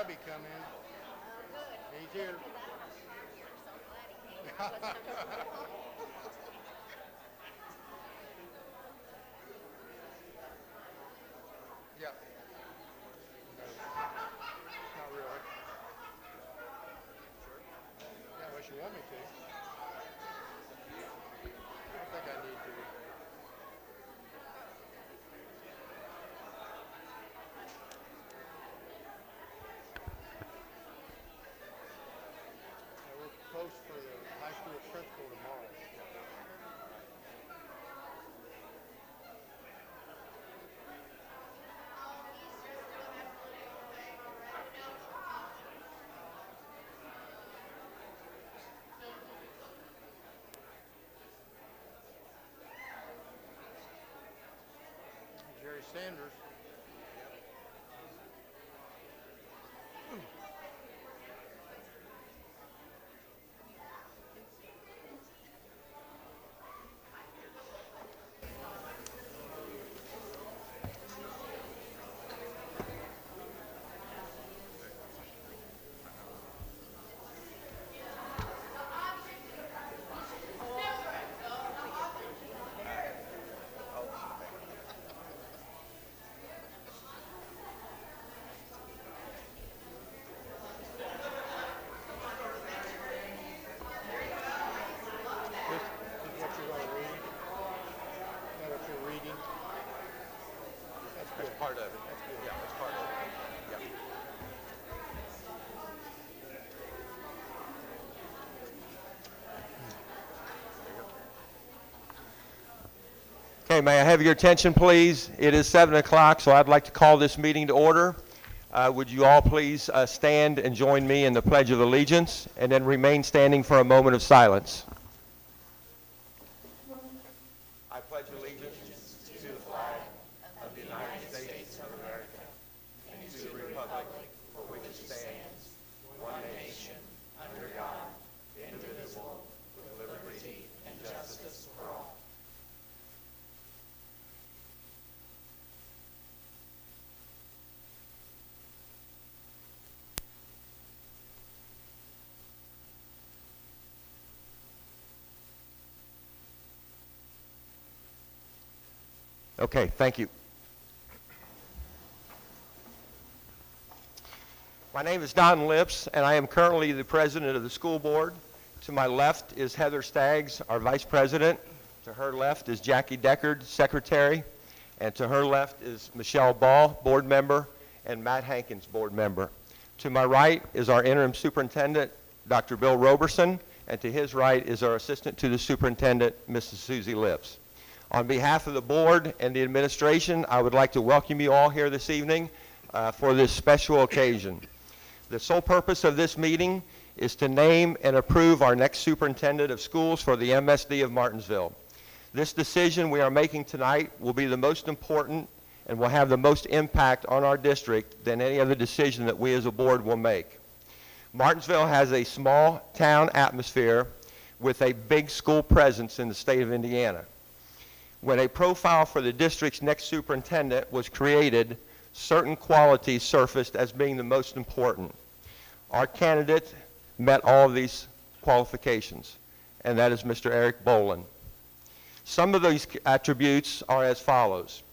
hubby come in. He's here. Yep. No, not really. Yeah, unless you want me to. I don't think I need to. We'll post for the high school principal tomorrow. Jerry Sanders. This is what you're going to read. Is that what you're reading? That's good. That's part of it. That's good. Yeah, that's part of it. Yeah. Okay, may I have your attention, please? It is 7 o'clock, so I'd like to call this meeting to order. Would you all please stand and join me in the Pledge of Allegiance, and then remain standing for a moment of silence. I pledge allegiance to the flag of the United States of America and to the republic for which it stands, one nation, under God, indivisible, with liberty and justice for all. Okay, thank you. My name is Don Lips, and I am currently the president of the school board. To my left is Heather Staggs, our vice president. To her left is Jackie Deckard, secretary. And to her left is Michelle Ball, board member, and Matt Hankins, board member. To my right is our interim superintendent, Dr. Bill Roberson, and to his right is our assistant to the superintendent, Mrs. Susie Lips. On behalf of the board and the administration, I would like to welcome you all here this evening for this special occasion. The sole purpose of this meeting is to name and approve our next superintendent of schools for the MSD of Martinsville. This decision we are making tonight will be the most important and will have the most impact on our district than any other decision that we as a board will make. Martinsville has a small town atmosphere with a big school presence in the state of Indiana. When a profile for the district's next superintendent was created, certain qualities surfaced as being the most important. Our candidate met all of these qualifications, and that is Mr. Eric Boland. Some of these attributes are as follows.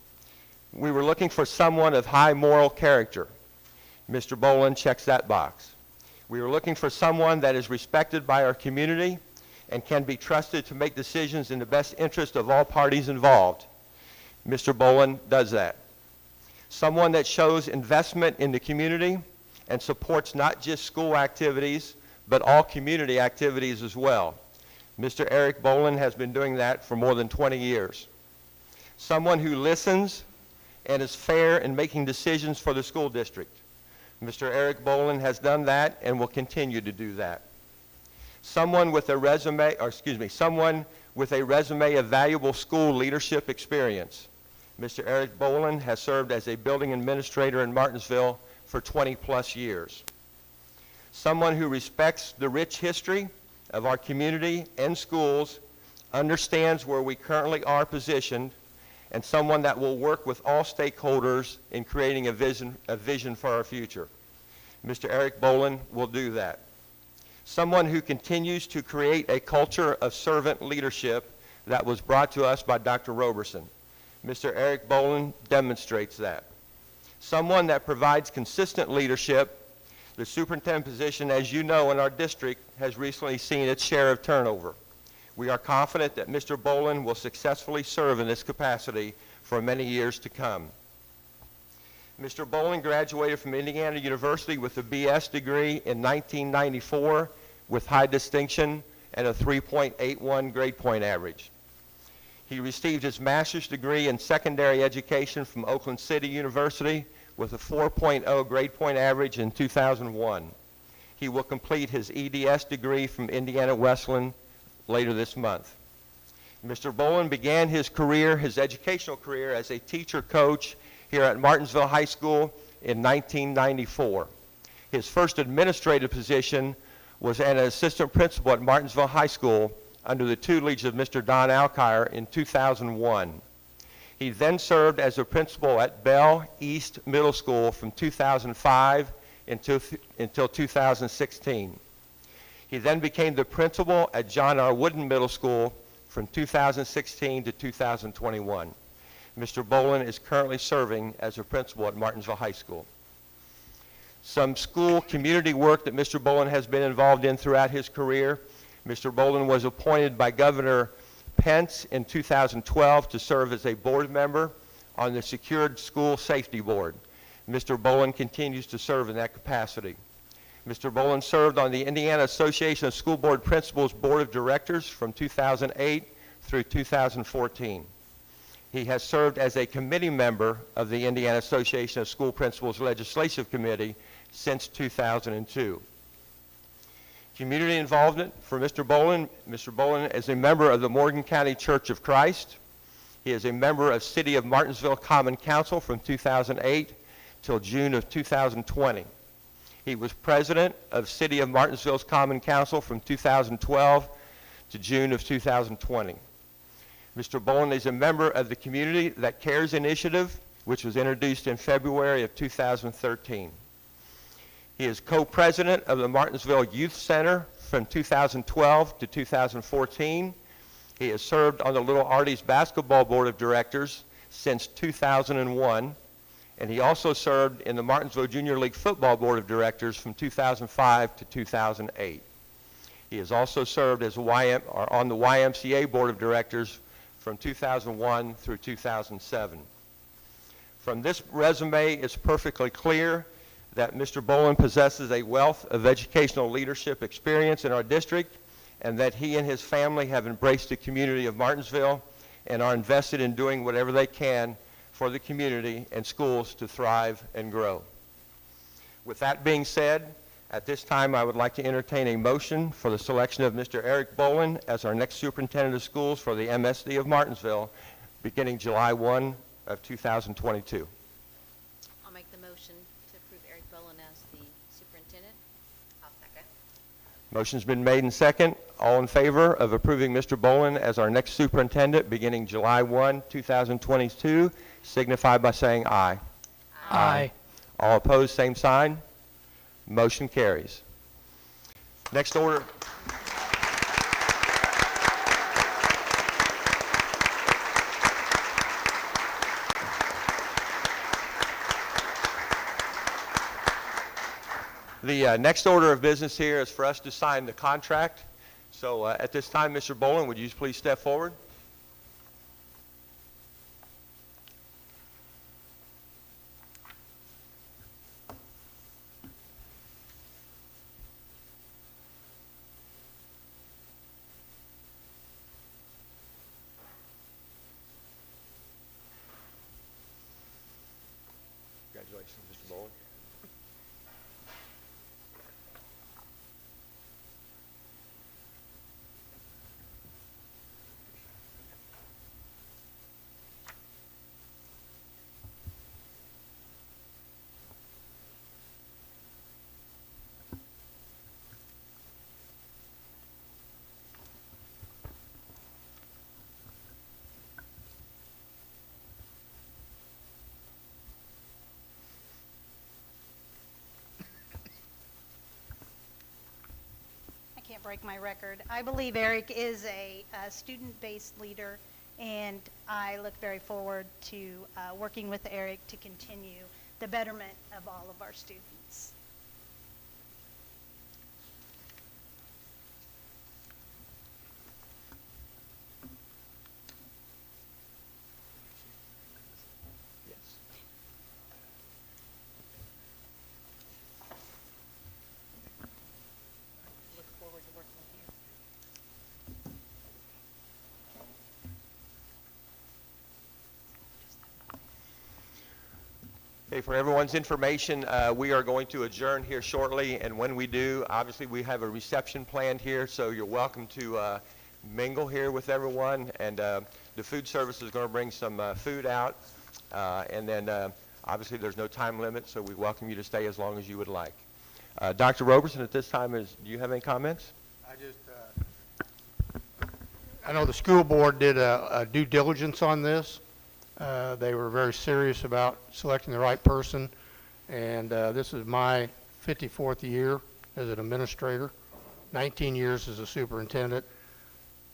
We were looking for someone of high moral character. Mr. Boland checks that box. We were looking for someone that is respected by our community and can be trusted to make decisions in the best interest of all parties involved. Mr. Boland does that. Someone that shows investment in the community and supports not just school activities, but all community activities as well. Mr. Eric Boland has been doing that for more than 20 years. Someone who listens and is fair in making decisions for the school district. Mr. Eric Boland has done that and will continue to do that. Someone with a resume of valuable school leadership experience. Mr. Eric Boland has served as a building administrator in Martinsville for 20 plus years. Someone who respects the rich history of our community and schools, understands where we currently are positioned, and someone that will work with all stakeholders in creating a vision for our future. Mr. Eric Bolin will do that. Someone who continues to create a culture of servant leadership that was brought to us by Dr. Roberson. Mr. Eric Bolin demonstrates that. Someone that provides consistent leadership. The superintendent position, as you know, in our district has recently seen its share of turnover. We are confident that Mr. Bolin will successfully serve in this capacity for many years to come. Mr. Bolin graduated from Indiana University with a BS degree in 1994 with high distinction and a 3.81 grade point average. He received his master's degree in secondary education from Oakland City University with a 4.0 grade point average in 2001. He will complete his EDS degree from Indiana Wesleyan later this month. Mr. Bolin began his career, his educational career, as a teacher coach here at Martinsville High School in 1994. His first administrative position was as an assistant principal at Martinsville High School under the tutelage of Mr. Don Alkire in 2001. He then served as a principal at Bell East Middle School from 2005 until 2016. He then became the principal at John R. Wooden Middle School from 2016 to 2021. Mr. Bolin is currently serving as a principal at Martinsville High School. Some school community work that Mr. Bolin has been involved in throughout his career. Mr. Bolin was appointed by Governor Pence in 2012 to serve as a board member on the Secured School Safety Board. Mr. Bolin continues to serve in that capacity. Mr. Bolin served on the Indiana Association of School Board Principals Board of Directors from 2008 through 2014. He has served as a committee member of the Indiana Association of School Principals Legislative Committee since 2002. Community involvement for Mr. Bolin. Mr. Bolin is a member of the Morgan County Church of Christ. He is a member of City of Martinsville Common Council from 2008 till June of 2020. He was president of City of Martinsville's Common Council from 2012 to June of 2020. Mr. Bolin is a member of the Community That Cares initiative, which was introduced in February of 2013. He is co-president of the Martinsville Youth Center from 2012 to 2014. He has served on the Little Arties Basketball Board of Directors since 2001, and he also served in the Martinsville Junior League Football Board of Directors from 2005 to 2008. He has also served as on the YMCA Board of Directors from 2001 through 2007. From this resume, it's perfectly clear that Mr. Bolin possesses a wealth of educational leadership experience in our district, and that he and his family have embraced the community of Martinsville and are invested in doing whatever they can for the community and schools to thrive and grow. With that being said, at this time I would like to entertain a motion for the selection of Mr. Eric Bolin as our next superintendent of schools for the MSD of Martinsville beginning July 1 of 2022. I'll make the motion to approve Eric Bolin as the superintendent. I'll second. Motion's been made and second. All in favor of approving Mr. Bolin as our next superintendent beginning July 1, 2022, signify by saying aye. Aye. All opposed, same sign. Motion carries. Next order. The next order of business here is for us to sign the contract. So at this time, Mr. Bolin, would you please step forward? Congratulations, Mr. Bolin. can't break my record. I believe Eric is a student-based leader, and I look very forward to working with Eric to continue the betterment of all of our students. Yes. Look forward to working with you. Okay, for everyone's information, we are going to adjourn here shortly, and when we do, obviously, we have a reception planned here, so you're welcome to mingle here with everyone, and the food service is going to bring some food out, and then obviously there's no time limit, so we welcome you to stay as long as you would like. Dr. Roberson, at this time, do you have any comments? I know the school board did a due diligence on this. They were very serious about selecting the right person, and this is my 54th year as an administrator, 19 years as a superintendent.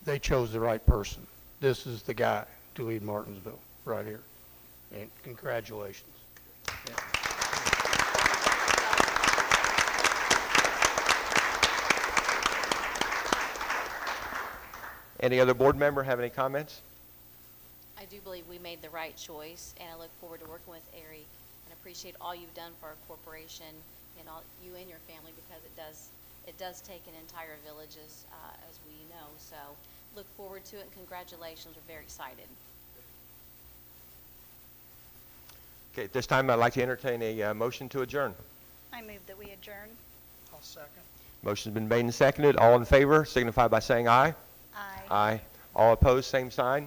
They chose the right person. This is the guy to lead Martinsville right here, and congratulations. Yeah. Any other board member have any comments? I do believe we made the right choice, and I look forward to working with Eric and appreciate all you've done for our corporation and all you and your family, because it does take an entire village as we know. So look forward to it, and congratulations. We're very excited. Okay, at this time, I'd like to entertain a motion to adjourn. I move that we adjourn. I'll second. Motion's been made and seconded. All in favor signify by saying aye. Aye. Aye. All opposed, same sign.